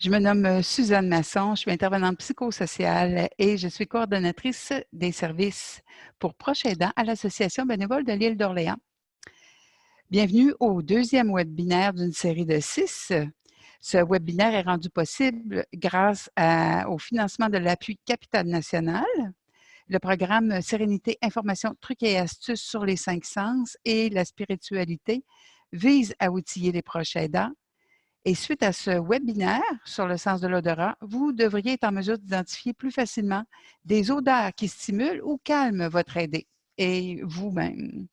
Je me nomme Suzanne Masson, je suis intervenante psychosociale et je suis coordonnatrice des services pour proches aidants à l'Association bénévole de l'île d'Orléans. Bienvenue au deuxième webinaire d'une série de 6. Ce webinaire est rendu possible grâce au financement de l'appui Capital National, le programme Sérénité, information, trucs et astuces sur les 5 sens et la spiritualité vise à outiller les proches aidants. Et suite à ce webinaire sur le sens de l'odorat, vous devriez être en mesure d'identifier plus facilement des odeurs qui stimulent ou calment votre aidé et vous-même,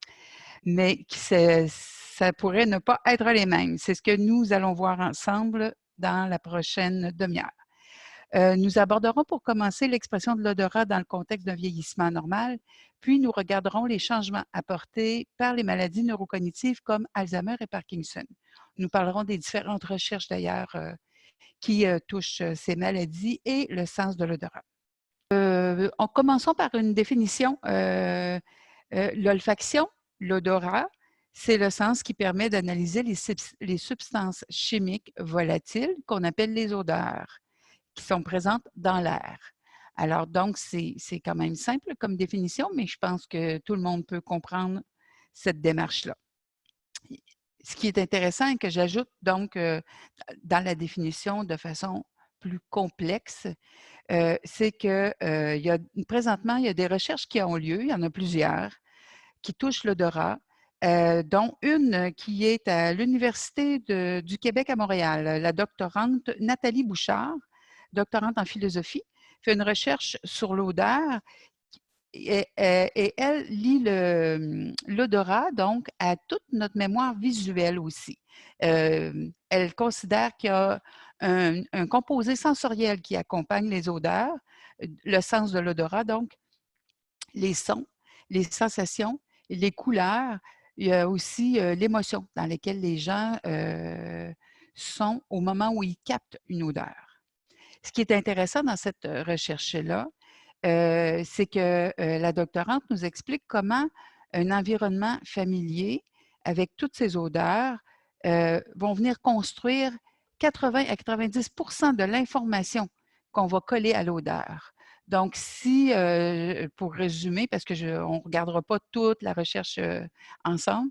mais ça pourrait ne pas être les mêmes. C'est ce que nous allons voir ensemble dans la prochaine demi-heure. Nous aborderons pour commencer l'expression de l'odorat dans le contexte d'un vieillissement normal, puis nous regarderons les changements apportés par les maladies neurocognitives comme Alzheimer et Parkinson. Nous parlerons des différentes recherches d'ailleurs qui touchent ces maladies et le sens de l'odorat. Commençons par une définition. L'olfaction, l'odorat, c'est le sens qui permet d'analyser les substances chimiques volatiles qu'on appelle les odeurs, qui sont présentes dans l'air. Alors, donc, c'est quand même simple comme définition, mais je pense que tout le monde peut comprendre cette démarche-là. Ce qui est intéressant et que j'ajoute donc dans la définition de façon plus complexe, c'est que présentement, il y a des recherches qui ont lieu, il y en a plusieurs, qui touchent l'odorat, dont une qui est à l'Université du Québec à Montréal. La doctorante Nathalie Bouchard, doctorante en philosophie, fait une recherche sur l'odeur et elle lie l'odorat donc à toute notre mémoire visuelle aussi. Elle considère qu'il y a un composé sensoriel qui accompagne les odeurs, le sens de l'odorat, donc les sons, les sensations, les couleurs. Il y a aussi l'émotion dans laquelle les gens sont au moment où ils captent une odeur. Ce qui est intéressant dans cette recherche-là, c'est que la doctorante nous explique comment un environnement familier avec toutes ces odeurs vont venir construire 80 à 90 de l'information qu'on va coller à l'odeur. Donc, si, pour résumer, parce qu'on ne regardera pas toute la recherche ensemble,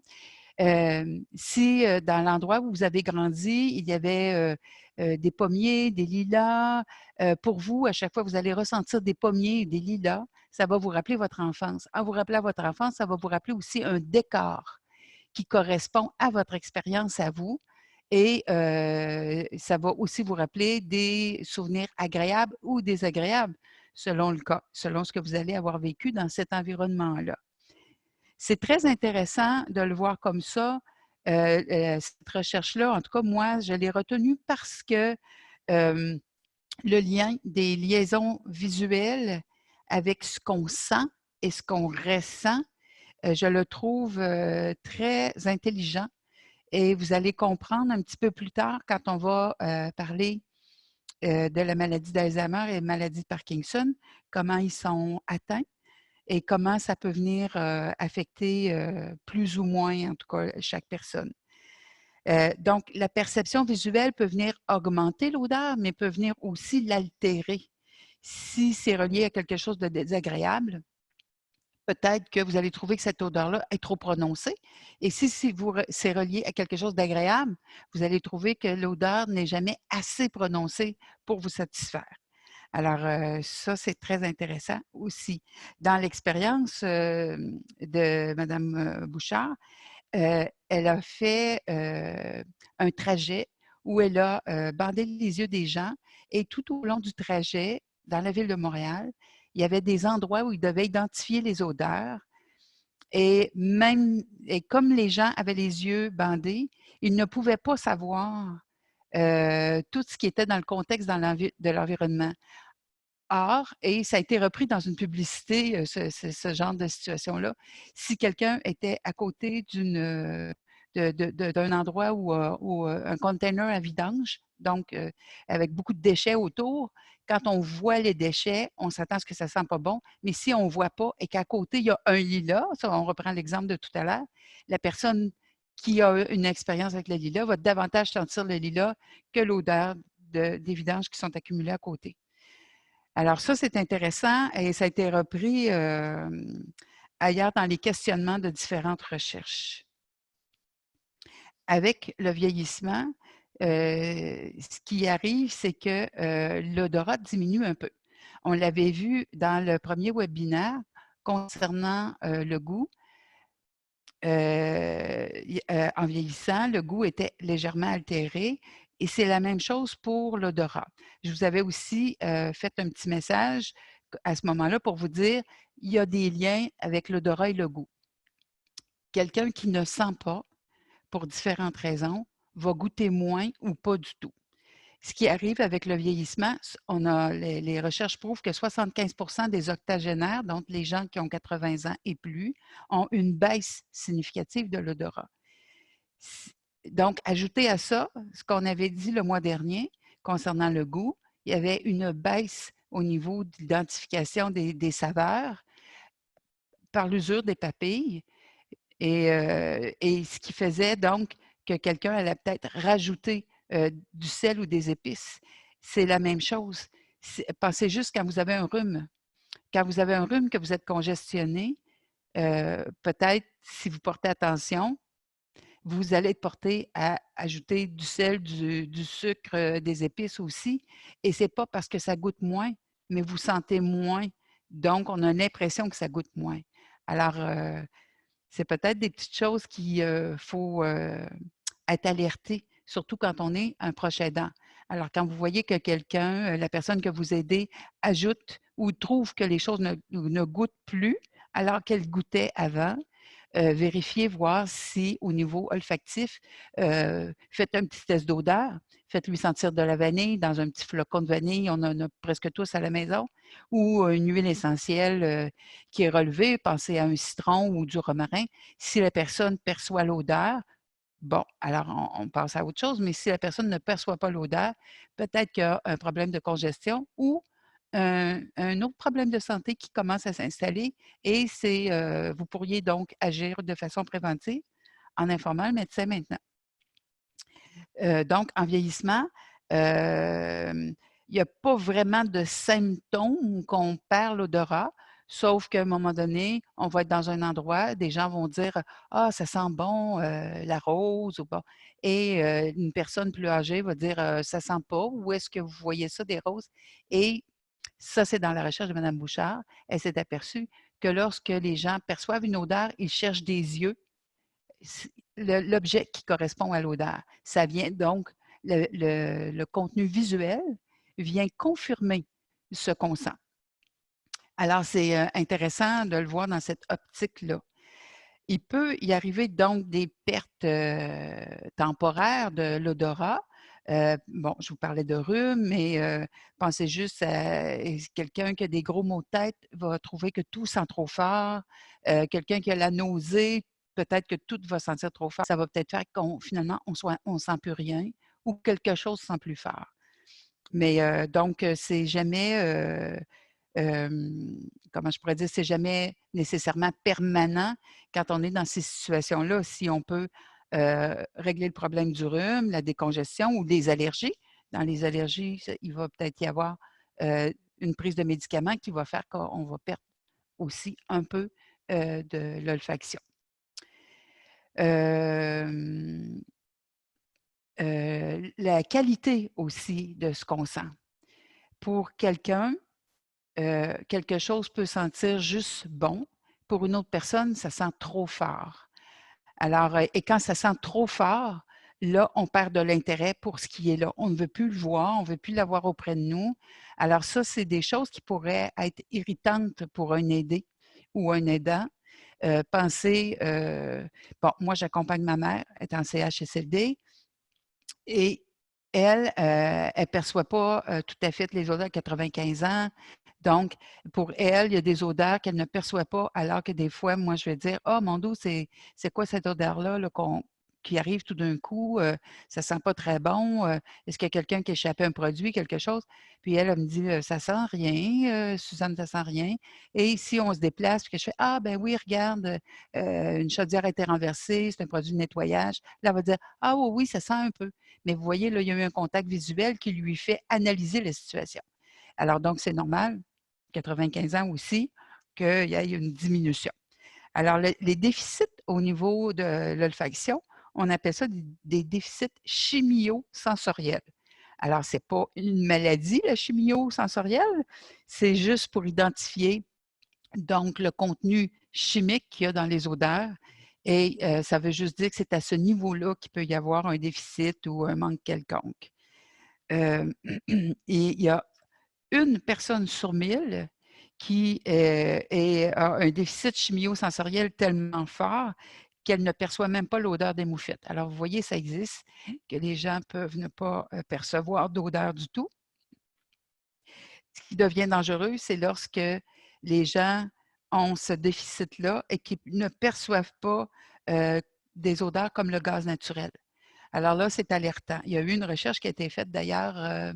si dans l'endroit où vous avez grandi, il y avait des pommiers, des lilas, pour vous, à chaque fois, vous allez ressentir des pommiers et des lilas, ça va vous rappeler votre enfance. En vous rappelant votre enfance, ça va vous rappeler aussi un décor qui correspond à votre expérience à vous et ça va aussi vous rappeler des souvenirs agréables ou désagréables selon le cas, selon ce que vous allez avoir vécu dans cet environnement-là. C'est très intéressant de le voir comme ça. Cette recherche-là, en tout cas, moi, je l'ai retenue parce que le lien des liaisons visuelles avec ce qu'on sent et ce qu'on ressent, je le trouve très intelligent. Et vous allez comprendre un petit peu plus tard quand on va parler de la maladie d'Alzheimer et la maladie de Parkinson, comment ils sont atteints et comment ça peut venir affecter plus ou moins, en tout cas, chaque personne. Donc, la perception visuelle peut venir augmenter l'odeur, mais peut venir aussi l'altérer. Si c'est relié à quelque chose de désagréable, peut-être que vous allez trouver que cette odeur-là est trop prononcée. Et si c'est relié à quelque chose d'agréable, vous allez trouver que l'odeur n'est jamais assez prononcée pour vous satisfaire. Alors, ça, c'est très intéressant aussi. Dans l'expérience de Mme Bouchard, elle a fait un trajet où elle a bandé les yeux des gens et tout au long du trajet, dans la ville de Montréal, il y avait des endroits où ils devaient identifier les odeurs et comme les gens avaient les yeux bandés, ils ne pouvaient pas savoir tout ce qui était dans le contexte de l'environnement. Or, et ça a été repris dans une publicité, ce genre de situation-là, si quelqu'un était à côté d'un endroit où un container à vidange, donc avec beaucoup de déchets autour, quand on voit les déchets, on s'attend à ce que ça ne sent pas bon, mais si on ne voit pas et qu'à côté, il y a un lilas, ça, on reprend l'exemple de tout à l'heure, la personne qui a une expérience avec le lilas va davantage sentir le lilas que l'odeur des vidanges qui sont accumulés à côté. Alors ça, c'est intéressant et ça a été repris ailleurs dans les questionnements de différentes recherches. Avec le vieillissement, ce qui arrive, c'est que l'odorat diminue un peu. On l'avait vu dans le premier webinaire concernant le goût. En vieillissant, le goût était légèrement altéré et c'est la même chose pour l'odorat. Je vous avais aussi fait un petit message à ce moment-là pour vous dire il y a des liens avec l'odorat et le goût. Quelqu'un qui ne sent pas, pour différentes raisons, va goûter moins ou pas du tout. Ce qui arrive avec le vieillissement, les recherches prouvent que 75% des octogénaires, donc les gens qui ont 80 ans et plus, ont une baisse significative de l'odorat. Donc, ajouté à ça, ce qu'on avait dit le mois dernier concernant le goût, il y avait une baisse au niveau de l'identification des saveurs par l'usure des papilles et ce qui faisait donc que quelqu'un allait peut-être rajouter du sel ou des épices. C'est la même chose. Pensez juste quand vous avez un rhume. Quand vous avez un rhume, que vous êtes congestionné, peut-être, si vous portez attention, vous allez être porté à ajouter du sel, du sucre, des épices aussi. Et ce n'est pas parce que ça goûte moins, mais vous sentez moins. Donc, on a l'impression que ça goûte moins. Alors, c'est peut-être des petites choses qu'il faut être alerté, surtout quand on est un proche aidant. Alors, quand vous voyez que quelqu'un, la personne que vous aidez, ajoute ou trouve que les choses ne goûtent plus alors qu'elles goûtaient avant, vérifiez, voir si au niveau olfactif, faites un petit test d'odeur, faites-lui sentir de la vanille dans un petit flocon de vanille, on en a presque tous à la maison, ou une huile essentielle qui est relevée, pensez à un citron ou du romarin. Si la personne perçoit l'odeur, bon, alors on passe à autre chose, mais si la personne ne perçoit pas l'odeur, peut-être qu'il y a un problème de congestion ou un autre problème de santé qui commence à s'installer et vous pourriez donc agir de façon préventive en informant le médecin maintenant. Donc, en vieillissement, il n'y a pas vraiment de symptômes qu'on perd l'odorat, sauf qu'à un moment donné, on va être dans un endroit, des gens vont dire: «Ah, ça sent bon, la rose» ou bon et une personne plus âgée va dire: «Ça sent pas. Où est-ce que vous voyez ça des roses?» Et ça, c'est dans la recherche de Mme Bouchard. Elle s'est aperçue que lorsque les gens perçoivent une odeur, ils cherchent des yeux l'objet qui correspond à l'odeur. Ça vient donc, le contenu visuel vient confirmer ce qu'on sent. Alors, c'est intéressant de le voir dans cette optique-là. Il peut y arriver donc des pertes temporaires de l'odorat. Bon, je vous parlais de rhume, mais pensez juste à quelqu'un qui a des gros maux de tête va trouver que tout sent trop fort. Quelqu'un qui a la nausée, peut-être que tout va sentir trop fort. Ça va peut-être faire qu'on finalement, on sent plus rien ou quelque chose sent plus fort. Mais donc, c'est jamais comment je pourrais dire, c'est jamais nécessairement permanent quand on est dans ces situations-là. Si on peut régler le problème du rhume, la décongestion ou des allergies. Dans les allergies, il va peut-être y avoir une prise de médicaments qui va faire qu'on va perdre aussi un peu de l'olfaction. La qualité aussi de ce qu'on sent. Pour quelqu'un, quelque chose peut sentir juste bon. Pour une autre personne, ça sent trop fort. Alors, et quand ça sent trop fort, là, on perd de l'intérêt pour ce qui est là. On ne veut plus le voir, on ne veut plus l'avoir auprès de nous. Alors ça, c'est des choses qui pourraient être irritantes pour un aidé ou un aidant. Pensez, bon, moi, j'accompagne ma mère, elle est en CHSLD, et elle, elle ne perçoit pas tout à fait les odeurs à 95 ans. Donc, pour elle, il y a des odeurs qu'elle ne perçoit pas, alors que des fois, moi, je vais dire: «Ah, mon Dieu, c'est quoi cette odeur-là là, qui arrive tout d'un coup, ça sent pas très bon, est-ce qu'il y a quelqu'un qui a échappé un produit, quelque chose? Puis elle me dit: «Ça sent rien, Suzanne, ça sent rien» et si on se déplace puis que je fais: «Ah ben oui, regarde, une chaudière a été renversée, c'est un produit de nettoyage». Là, elle va dire: «Ah oui, oui, ça sent un peu». Mais vous voyez, là, il y a eu un contact visuel qui lui fait analyser la situation. Alors donc c'est normal, 95 ans aussi, qu'il y ait une diminution. Alors les déficits au niveau de l'olfaction, on appelle ça des déficits chimio-sensoriels. Alors c'est pas une maladie, la chimio-sensorielle, c'est juste pour identifier donc le contenu chimique qu'il y a dans les odeurs et ça veut juste dire que c'est à ce niveau-là qu'il peut y avoir un déficit ou un manque quelconque. Et il y a une personne sur 1000 qui, a un déficit chimio-sensoriel tellement fort qu'elle ne perçoit même pas l'odeur des moufettes. Alors vous voyez, ça existe, que les gens peuvent ne pas, percevoir d'odeur du tout. Ce qui devient dangereux, c'est lorsque les gens ont ce déficit-là et qu'ils ne perçoivent pas, heu, des odeurs comme le gaz naturel. Alors là, c'est alertant. Il y a eu une recherche qui a été faite d'ailleurs,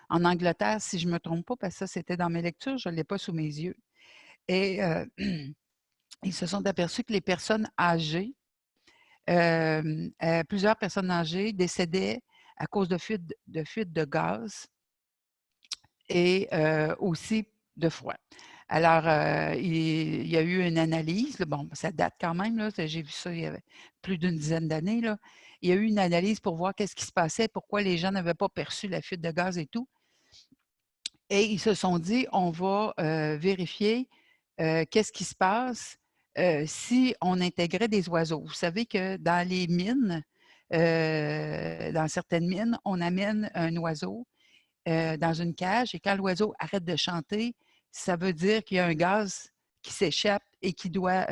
en Angleterre, si je ne me trompe pas, parce que ça, c'était dans mes lectures, je ne l'ai pas sous mes yeux. Et ils se sont aperçus que les personnes âgées, plusieurs personnes âgées décédaient à cause de fuite de gaz et aussi de froid. Alors, il y a eu une analyse, là, bon, ça date quand même, là, j'ai vu ça il y avait plus d'une dizaine d'années, là. Il y a eu une analyse pour voir qu'est-ce qui se passait, pourquoi les gens n'avaient pas perçu la fuite de gaz et tout. Et ils se sont dit: «On va, vérifier, qu'est-ce qui se passe, si on intégrait des oiseaux». Vous savez que dans les mines, dans certaines mines, on amène un oiseau, dans une cage et quand l'oiseau arrête de chanter, ça veut dire qu'il y a un gaz qui s'échappe et qui doit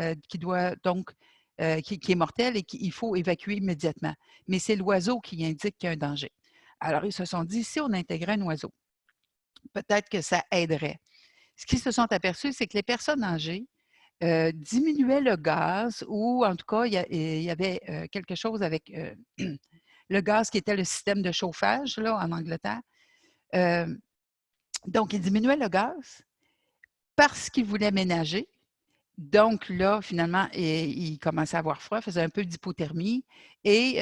donc qui est mortel et qu'il faut évacuer immédiatement. Mais c'est l'oiseau qui indique qu'il y a un danger. Alors ils se sont dit: «Si on intégrait un oiseau, peut-être que ça aiderait». Ce qu'ils se sont aperçus, c'est que les personnes âgées, diminuaient le gaz ou en tout cas, il y avait, quelque chose avec, le gaz qui était le système de chauffage là, en Angleterre. Hem, donc ils diminuaient le gaz parce qu'ils voulaient ménager. Donc là, finalement, ils commençaient à avoir froid, faisaient un peu d'hypothermie et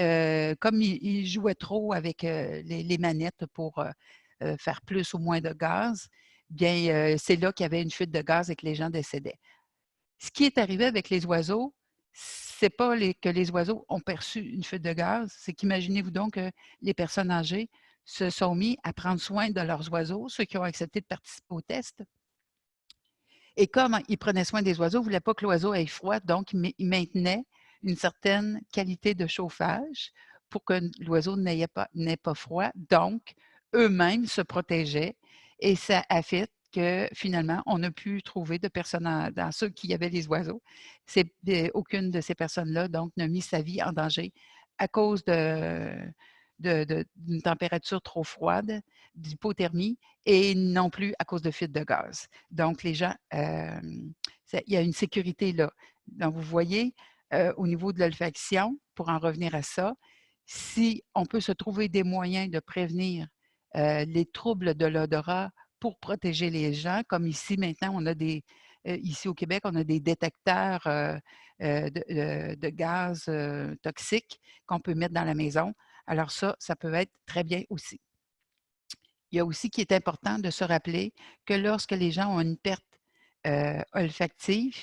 comme ils jouaient trop avec, les manettes pour, faire plus ou moins de gaz, bien, c'est là qu'il y avait une fuite de gaz et que les gens décédaient. Ce qui est arrivé avec les oiseaux, c'est pas que les oiseaux ont perçu une fuite de gaz, c'est qu'imaginez-vous donc que les personnes âgées se sont mis à prendre soin de leurs oiseaux, ceux qui ont accepté de participer au test et comme ils prenaient soin des oiseaux, ils ne voulaient pas que l'oiseau ait froid, donc ils maintenaient une certaine qualité de chauffage pour que l'oiseau n'ait pas froid. Donc, eux-mêmes se protégeaient et ça a fait que finalement, on a pu trouver de personnes dans ceux qui avaient les oiseaux. Aucune de ces personnes-là, donc, n'a mis sa vie en danger à cause d'une température trop froide, d'hypothermie et non plus à cause de fuite de gaz. Donc les gens, il y a une sécurité là. Donc vous voyez, au niveau de l'olfaction, pour en revenir à ça, si on peut se trouver des moyens de prévenir, les troubles de l'odorat pour protéger les gens, comme ici maintenant on a ici au Québec, on a des détecteurs, de gaz, toxiques qu'on peut mettre dans la maison. Alors ça peut être très bien aussi. Il y a aussi qui est important de se rappeler que lorsque les gens ont une perte, olfactive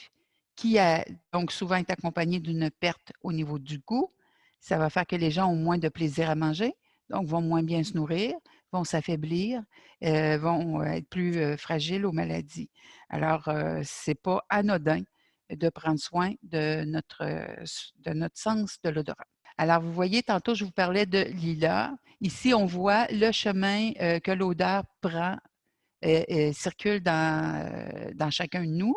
qui a donc souvent est accompagnée d'une perte au niveau du goût, ça va faire que les gens ont moins de plaisir à manger, donc vont moins bien se nourrir, vont s'affaiblir, vont, être plus, fragiles aux maladies. Alors, c'est pas anodin de prendre soin de notre sens de l'odorat. Alors, vous voyez, tantôt, je vous parlais de lilas. Ici, on voit le chemin que l'odeur prend et circule dans chacun de nous.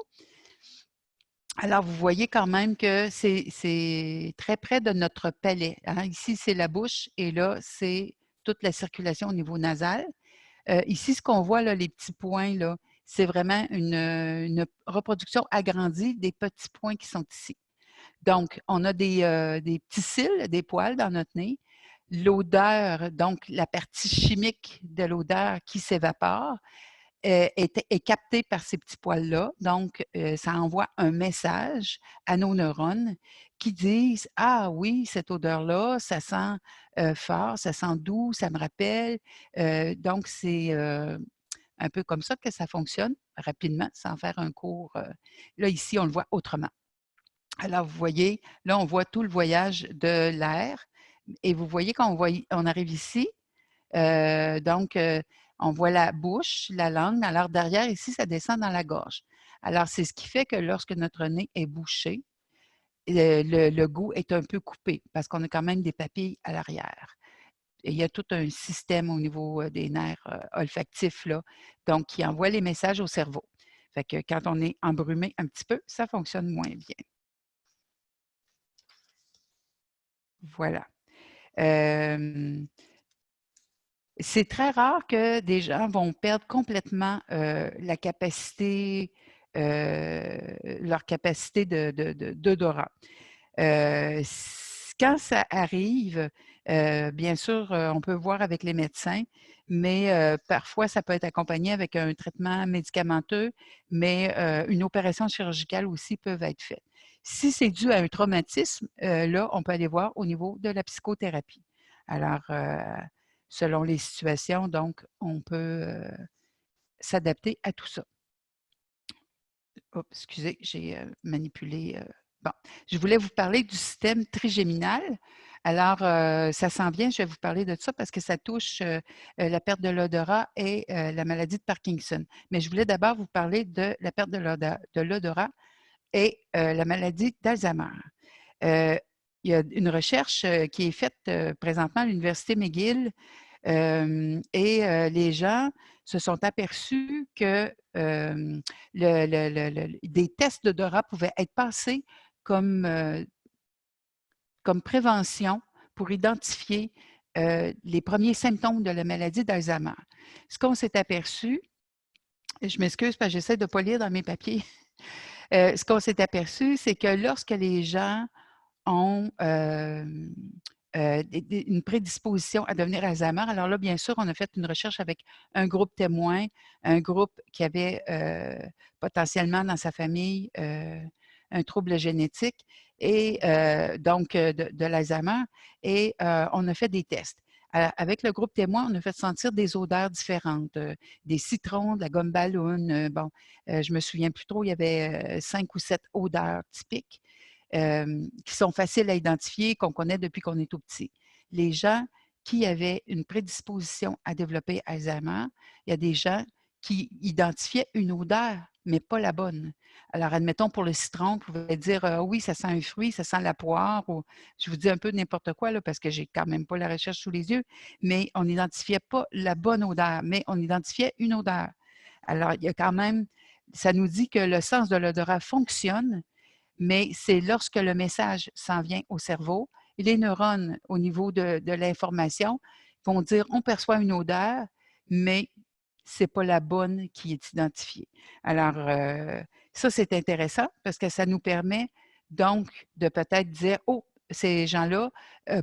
Alors, vous voyez quand même que c'est très près de notre palais, hein. Ici, c'est la bouche et là, c'est toute la circulation au niveau nasal. Ici, ce qu'on voit, là, les petits points, là, c'est vraiment une reproduction agrandie des petits points qui sont ici. Donc, on a des petits cils, des poils dans notre nez. L'odeur, donc la partie chimique de l'odeur qui s'évapore, est captée par ces petits poils-là. Donc, ça envoie un message à nos neurones qui disent: «Ah oui, cette odeur-là, ça sent, fort, ça sent doux, ça me rappelle». Donc c'est, un peu comme ça que ça fonctionne, rapidement, sans faire un cours, là, ici, on le voit autrement. Alors, vous voyez, là, on voit tout le voyage de l'air et vous voyez quand on arrive ici, donc, on voit la bouche, la langue. Alors, derrière, ici, ça descend dans la gorge. Alors, c'est ce qui fait que lorsque notre nez est bouché, le goût est un peu coupé parce qu'on a quand même des papilles à l'arrière. Et il y a tout un système au niveau des nerfs olfactifs, là, donc qui envoie les messages au cerveau. Fait que quand on est embrumé un petit peu, ça fonctionne moins bien. Voilà. Hem, c'est très rare que des gens vont perdre complètement, la capacité, leur capacité d'odorat. Quand ça arrive, bien sûr, on peut voir avec les médecins, mais parfois ça peut être accompagné avec un traitement médicamenteux, mais une opération chirurgicale aussi peuvent être faites. Si c'est dû à un traumatisme, là, on peut aller voir au niveau de la psychothérapie. Alors, selon les situations, donc on peut, s'adapter à tout ça. Oups, excusez, j'ai, manipulé, bon. Je voulais vous parler du système trigéminal. Alors, ça s'en vient, je vais vous parler de ça parce que ça touche, la perte de l'odorat et la maladie de Parkinson. Mais je voulais d'abord vous parler de la perte de l'odorat et la maladie d'Alzheimer. Heu, il y a une recherche, qui est faite, présentement à l'université McGill. Les gens se sont aperçus que, des tests d'odorat pouvaient être passés comme, comme prévention pour identifier, les premiers symptômes de la maladie d'Alzheimer. Ce qu'on s'est aperçu, je m'excuse parce que j'essaie de ne pas lire dans mes papiers. Ce qu'on s'est aperçu, c'est que lorsque les gens ont, une prédisposition à devenir Alzheimer. Alors là, bien sûr, on a fait une recherche avec un groupe témoin, un groupe qui avait, potentiellement dans sa famille, un trouble génétique et donc de l'Alzheimer et on a fait des tests. Avec le groupe témoin, on a fait sentir des odeurs différentes, des citrons, de la gomme ballon, bon, je me souviens plus trop, il y avait, 5 ou 7 odeurs typiques qui sont faciles à identifier, qu'on connaît depuis qu'on est tout petit. Les gens qui avaient une prédisposition à développer Alzheimer, il y a des gens qui identifiaient une odeur, mais pas la bonne. Alors, admettons pour le citron, vous pouvez dire oui, ça sent un fruit, ça sent la poire, ou je vous dis un peu n'importe quoi, là, parce que j'ai quand même pas la recherche sous les yeux, mais on n'identifiait pas la bonne odeur, mais on identifiait une odeur. Alors, il y a quand même, ça nous dit que le sens de l'odorat fonctionne, mais c'est lorsque le message s'en vient au cerveau, les neurones, au niveau de l'information, vont dire: «On perçoit une odeur, mais c'est pas la bonne qui est identifiée». Alors, ça, c'est intéressant parce que ça nous permet donc de peut-être dire: «Oh, ces gens-là,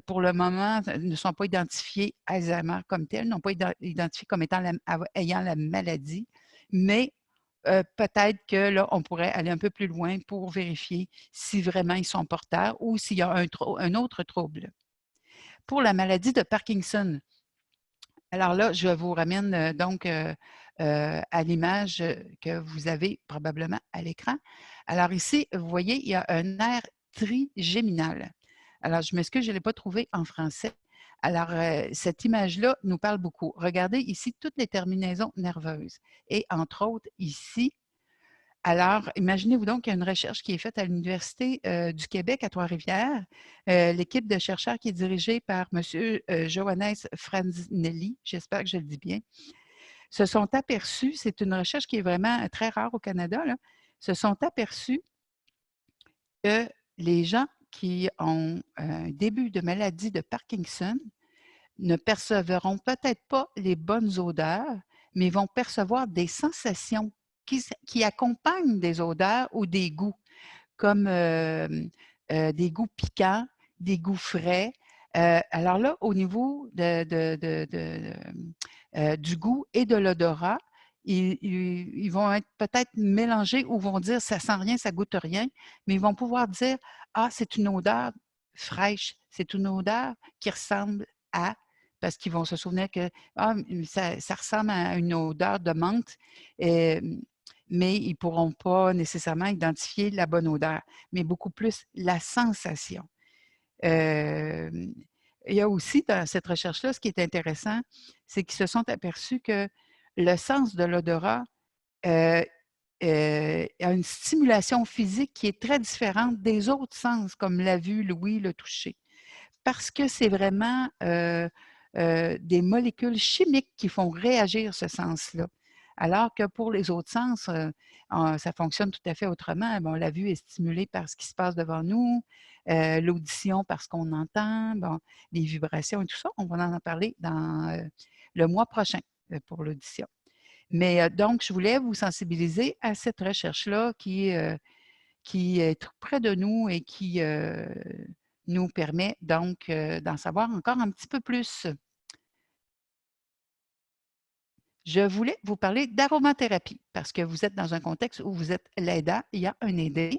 pour le moment, ne sont pas identifiés Alzheimer comme tels, n'ont pas identifiés comme étant ayant la maladie, mais peut-être que là, on pourrait aller un peu plus loin pour vérifier si vraiment ils sont porteurs ou s'il y a un autre trouble. Pour la maladie de Parkinson, alors là, je vous ramène donc à l'image que vous avez probablement à l'écran. Alors ici, vous voyez, il y a un nerf trigéminal. Alors, je m'excuse, je ne l'ai pas trouvé en français. Alors, cette image-là nous parle beaucoup. Regardez ici toutes les terminaisons nerveuses. Et entre autres, ici, alors, imaginez-vous donc qu'il y a une recherche qui est faite à l'Université, du Québec à Trois-Rivières. L'équipe de chercheurs qui est dirigée par monsieur, Johannes Franznelli, j'espère que je le dis bien, se sont aperçus, c'est une recherche qui est vraiment très rare au Canada, là, se sont aperçus que les gens qui ont un début de maladie de Parkinson ne percevront peut-être pas les bonnes odeurs, mais vont percevoir des sensations qui accompagnent des odeurs ou des goûts, comme des goûts piquants, des goûts frais. Alors là, au niveau du goût et de l'odorat, ils vont être peut-être mélangés ou vont dire ça sent rien, ça goûte rien, mais ils vont pouvoir dire ah, c'est une odeur fraîche, c'est une odeur qui ressemble à, parce qu'ils vont se souvenir que ah, ça ressemble à une odeur de menthe, mais ils ne pourront pas nécessairement identifier la bonne odeur, mais beaucoup plus la sensation. Il y a aussi dans cette recherche-là, ce qui est intéressant, c'est qu'ils se sont aperçus que le sens de l'odorat a une stimulation physique qui est très différente des autres sens, comme la vue, l'ouïe, le toucher. Parce que c'est vraiment des molécules chimiques qui font réagir ce sens-là. Alors que pour les autres sens, ça fonctionne tout à fait autrement. Bon, la vue est stimulée par ce qui se passe devant nous, l'audition par ce qu'on entend, bon, les vibrations et tout ça. On va en parler dans le mois prochain pour l'audition. Mais donc, je voulais vous sensibiliser à cette recherche-là qui est tout près de nous et qui nous permet donc d'en savoir encore un petit peu plus. Je voulais vous parler d'aromathérapie parce que vous êtes dans un contexte où vous êtes l'aidant, il y a un aidé.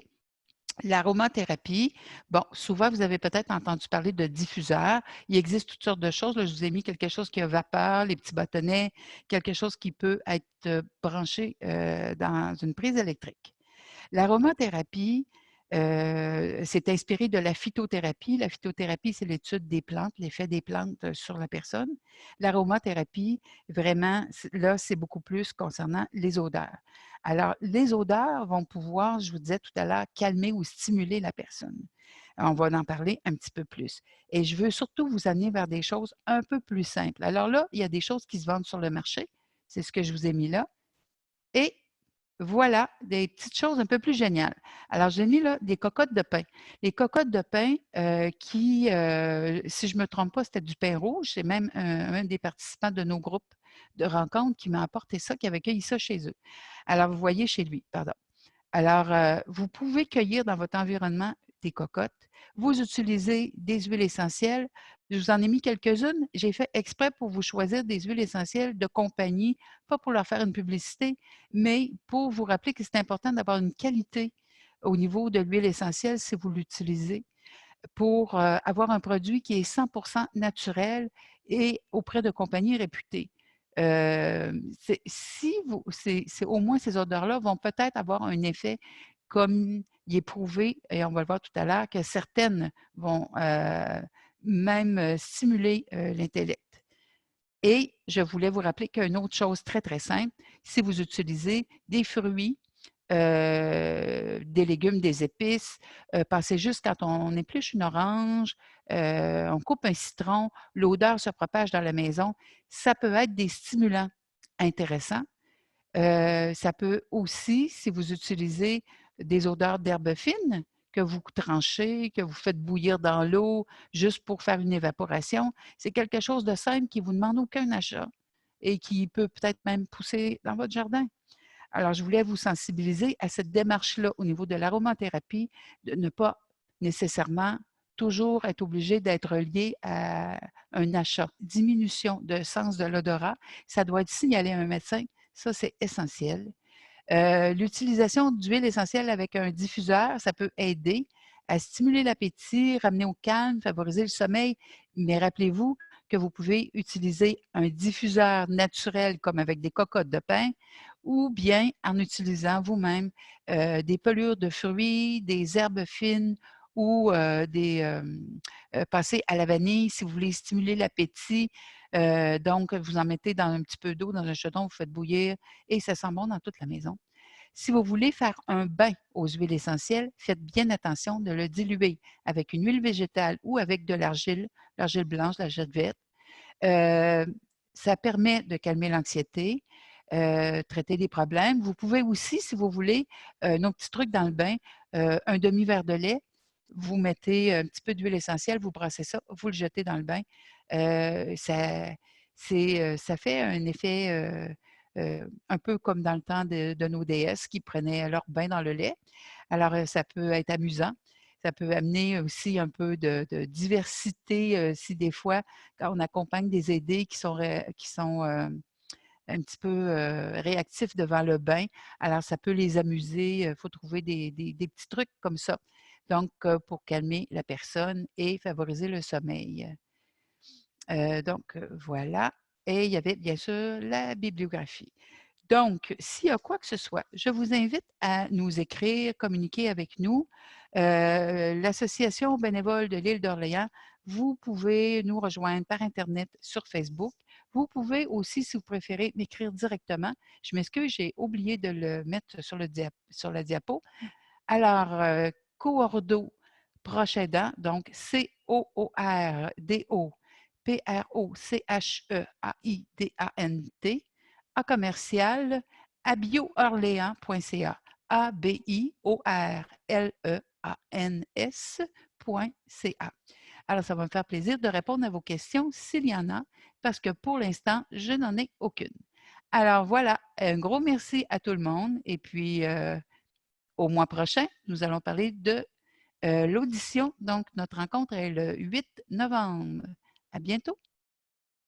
L'aromathérapie, bon, souvent, vous avez peut-être entendu parler de diffuseurs. Il existe toutes sortes de choses. Là, je vous ai mis quelque chose qui a vapeur, les petits bâtonnets, quelque chose qui peut être branché dans une prise électrique. L'aromathérapie, s'est inspirée de la phytothérapie. La phytothérapie, c'est l'étude des plantes, l'effet des plantes sur la personne. L'aromathérapie, vraiment, là, c'est beaucoup plus concernant les odeurs. Alors, les odeurs vont pouvoir, je vous disais tout à l'heure, calmer ou stimuler la personne. On va en parler un petit peu plus. Et je veux surtout vous amener vers des choses un peu plus simples. Alors là, il y a des choses qui se vendent sur le marché. C'est ce que je vous ai mis là. Et voilà, des petites choses un peu plus géniales. Alors, j'ai mis là des cocottes de pain. Les cocottes de pain qui, si je ne me trompe pas, c'était du pain rouge. C'est même un des participants de nos groupes de rencontres qui m'a apporté ça, qui avait cueilli ça chez eux. Alors, vous voyez chez lui, pardon. Alors, vous pouvez cueillir dans votre environnement des cocottes. Vous utilisez des huiles essentielles. Je vous en ai mis quelques-unes. J'ai fait exprès pour vous choisir des huiles essentielles de compagnie, pas pour leur faire une publicité, mais pour vous rappeler que c'est important d'avoir une qualité au niveau de l'huile essentielle si vous l'utilisez pour avoir un produit qui est 100 naturel et auprès de compagnies réputées. Au moins ces odeurs-là vont peut-être avoir un effet comme il est prouvé, et on va le voir tout à l'heure, que certaines vont même stimuler l'intellect. Et je voulais vous rappeler qu'une autre chose très, très simple, si vous utilisez des fruits, des légumes, des épices, pensez juste quand on épluche une orange, on coupe un citron, l'odeur se propage dans la maison. Ça peut être des stimulants intéressants. Ça peut aussi, si vous utilisez des odeurs d'herbes fines que vous tranchez, que vous faites bouillir dans l'eau juste pour faire une évaporation, c'est quelque chose de simple qui ne vous demande aucun achat et qui peut peut-être même pousser dans votre jardin. Alors, je voulais vous sensibiliser à cette démarche-là au niveau de l'aromathérapie, de ne pas nécessairement toujours être obligé d'être lié à un achat. Diminution de sens de l'odorat, ça doit être signalé à un médecin. Ça, c'est essentiel. L'utilisation d'huile essentielle avec un diffuseur, ça peut aider à stimuler l'appétit, ramener au calme, favoriser le sommeil. Mais rappelez-vous que vous pouvez utiliser un diffuseur naturel comme avec des cocottes de pain ou bien en utilisant vous-même des pelures de fruits, des herbes fines ou passer à la vanille si vous voulez stimuler l'appétit. Donc, vous en mettez dans un petit peu d'eau, dans un chaudron, vous faites bouillir et ça sent bon dans toute la maison. Si vous voulez faire un bain aux huiles essentielles, faites bien attention de le diluer avec une huile végétale ou avec de l'argile blanche, l'argile verte. Euh, Ça permet de calmer l'anxiété, traiter des problèmes. Vous pouvez aussi, si vous voulez, nos petits trucs dans le bain, un demi-verre de lait, vous mettez un petit peu d'huile essentielle, vous brassez ça, vous le jetez dans le bain. Ça fait un effet un peu comme dans le temps de nos déesses qui prenaient leur bain dans le lait. Alors, ça peut être amusant. Ça peut amener aussi un peu de diversité, si des fois, quand on accompagne des aidés qui sont un petit peu réactifs devant le bain, alors ça peut les amuser. Il faut trouver des petits trucs comme ça. Donc, pour calmer la personne et favoriser le sommeil. Donc, voilà. Et il y avait bien sûr la bibliographie. Donc, s'il y a quoi que ce soit, je vous invite à nous écrire, communiquer avec nous. L'Association bénévole de l'île d'Orléans, vous pouvez nous rejoindre par Internet sur Facebook. Vous pouvez aussi, si vous préférez, m'écrire directement. Je m'excuse, j'ai oublié de le mettre sur la diapo. Alors, Coordo proche aidant, donc COORDO PROCHEAIDANT à commercial abioorléans.ca ABIORLEANS.ca. Alors, ça va me faire plaisir de répondre à vos questions s'il y en a, parce que pour l'instant, je n'en ai aucune. Alors voilà, un gros merci à tout le monde et puis au mois prochain, nous allons parler de l'audition. Donc, notre rencontre est le 8 novembre. À bientôt.